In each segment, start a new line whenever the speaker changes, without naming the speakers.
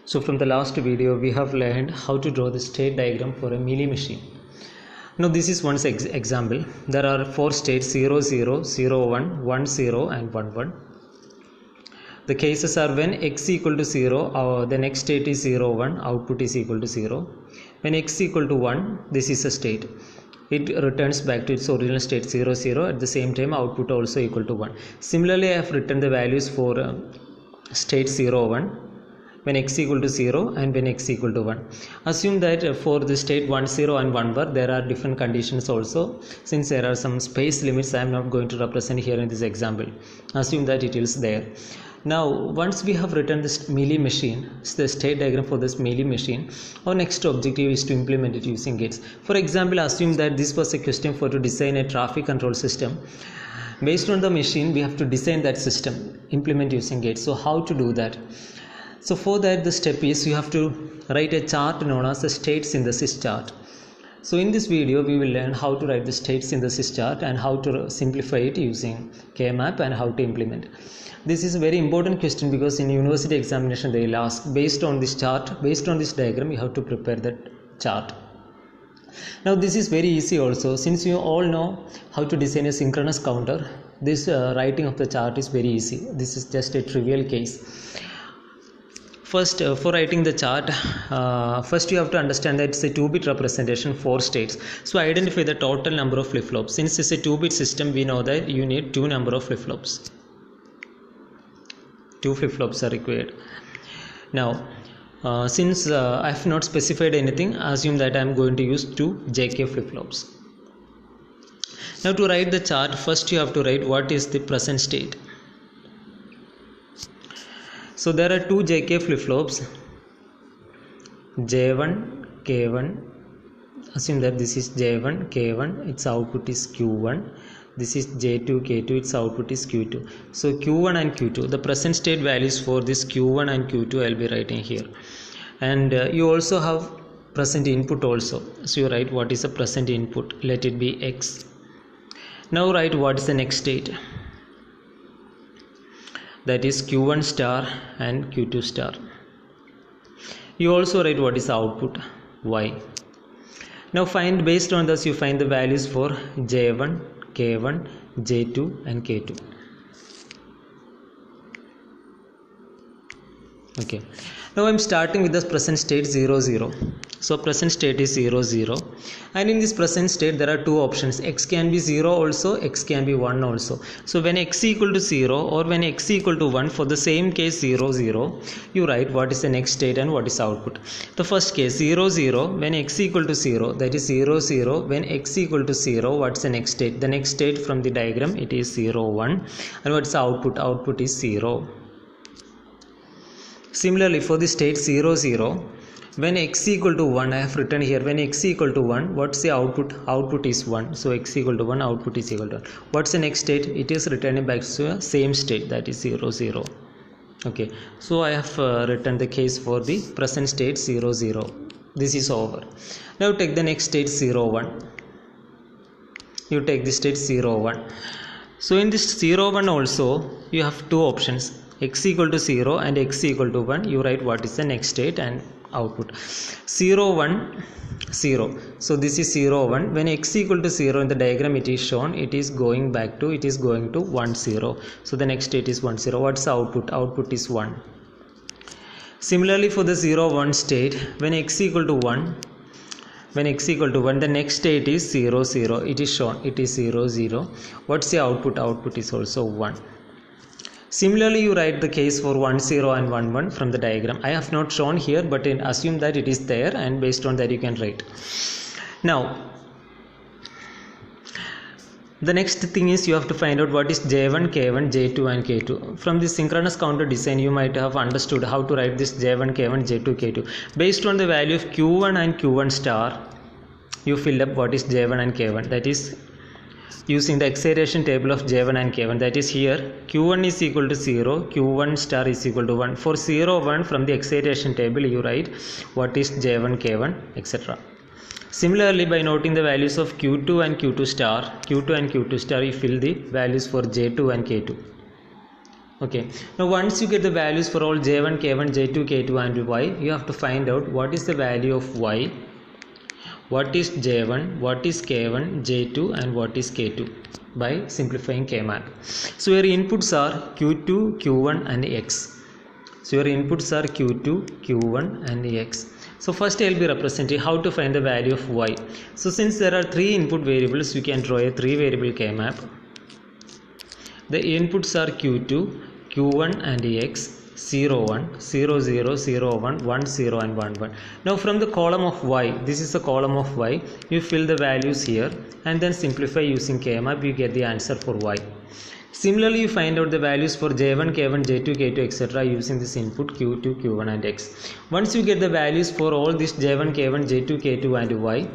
So from the last video we have learned how to draw the state diagram for a Mealy machine. Now this is one example. There are 4 states 0, 0, 0, 1, 1, 0 and 1, 1. The cases are when x equal to 0, the next state is 0, 1, output is equal to 0. When x equal to 1, this is a state. It returns back to its original state 0, 0. At the same time output also equal to 1. Similarly, I have written the values for state 0, 1. When x equal to 0 and when x equal to 1. Assume that for the state 1, 0 and 1 bar there are different conditions also. Since there are some space limits, I am not going to represent here in this example. Assume that it is there. Now once we have written this Mealy machine, the state diagram for this Mealy machine, our next objective is to implement it using gates. For example, assume that this was a question for to design a traffic control system. Based on the machine we have to design that system, implement using gates. So how to do that? So for that the step is you have to write a chart known as the state synthesis chart. So in this video we will learn how to write the state synthesis chart and how to simplify it using K-map and how to implement. This is a very important question because in university examination they will ask based on this chart, based on this diagram you have to prepare that chart. Now this is very easy also, since you all know how to design a synchronous counter. This writing of the chart is very easy. This is just a trivial case. First, for writing the chart, first you have to understand that it's a 2-bit representation, 4 states. So identify the total number of flip-flops. Since it's a 2-bit system, we know that you need 2 number of flip-flops. 2 flip-flops are required. Now, since I have not specified anything, assume that I am going to use 2 JK flip-flops. Now to write the chart, first you have to write what is the present state. So there are 2 JK flip-flops, J1, K1. Assume that this is J1, K1, its output is Q1. This is J2, K2, its output is Q2. So Q1 and Q2, the present state values for this Q1 and Q2 I will be writing here. And you also have present input also. So you write what is the present input, let it be X. Now write what is the next state. That is Q1 star and Q2 star. You also write what is the output, Y. Now find, based on this you find the values for J1, K1, J2 and K2. Okay. Now I am starting with the present state 0, 0. So present state is 0, 0. And in this present state there are 2 options. X can be 0 also, X can be 1 also. So when X equal to 0 or when X equal to 1, for the same case 0, 0, you write what is the next state and what is output. The first case 0, 0, when X equal to 0, that is 0, 0. When X equal to 0, what's the next state? The next state from the diagram, it is 0, 1. And what's the output? Output is 0. Similarly for the state 0, 0, when x equal to 1, I have written here, when x equal to 1, what's the output? Output is 1. So x equal to 1, output is equal to 1. What's the next state? It is returning back to the same state, that is 0, 0. Okay, so I have written the case for the present state 0, 0. This is over. Now take the next state 0, 1. You take the state 0, 1. So in this 0, 1 also, you have 2 options. X equal to 0 and x equal to 1, you write what is the next state and output. 0, 1, 0. So this is 0, 1. When x equal to 0 in the diagram it is shown, it is going back to, it is going to 1, 0. So the next state is 1, 0. What's the output? Output is 1. Similarly for the 0, 1 state, when x equal to 1, when x equal to 1, the next state is 0, 0. It is shown, it is 0, 0. What's the output? Output is also 1. Similarly, you write the case for 1, 0 and 1, 1 from the diagram. I have not shown here, but assume that it is there and based on that you can write. Now, the next thing is you have to find out what is J1, K1, J2 and K2. From the synchronous counter design, you might have understood how to write this J1, K1, J2, K2. Based on the value of Q1 and Q1 star, you fill up what is J1 and K1. That is using the excitation table of J1 and K1, that is here Q1 is equal to 0, Q1 star is equal to 1. For 0, 1 from the excitation table you write what is J1, K1, etc. Similarly, by noting the values of Q2 and Q2 star, you fill the values for J2 and K2. Okay, now once you get the values for all j1, k1, j2, k2 and y, you have to find out what is the value of y, what is j1, what is k1, j2 and what is k2 by simplifying k-map. So your inputs are q2, q1 and x. So your inputs are q2, q1 and x. So first I will be representing how to find the value of y. So since there are three input variables, you can draw a three variable k-map. The inputs are q2, q1 and x, 0, 1, 0, 0, 0, 1, 1, 0 and 1, 1. Now from the column of y, this is the column of y, you fill the values here and then simplify using k-map, you get the answer for y. Similarly, you find out the values for j1, k1, j2, k2, etc. using this input q2, q1 and x. Once you get the values for all this j1, k1, j2, k2 and y,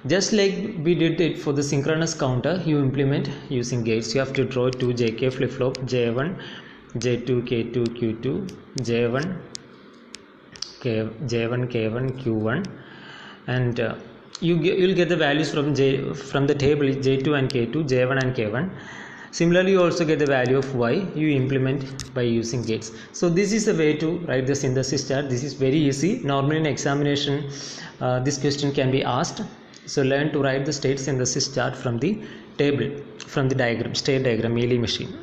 just like we did it for the synchronous counter, you implement using gates. You have to draw two JK flip-flop, J1, J2, K2, Q2, J1, K1, Q1, and you'll get the values from the table J2 and K2, J1 and K1. Similarly, you also get the value of y, you implement by using gates. So this is a way to write the synthesis chart. This is very easy. Normally in examination, this question can be asked. So learn to write the state synthesis chart from the table, from the diagram, state diagram, Mealy machine.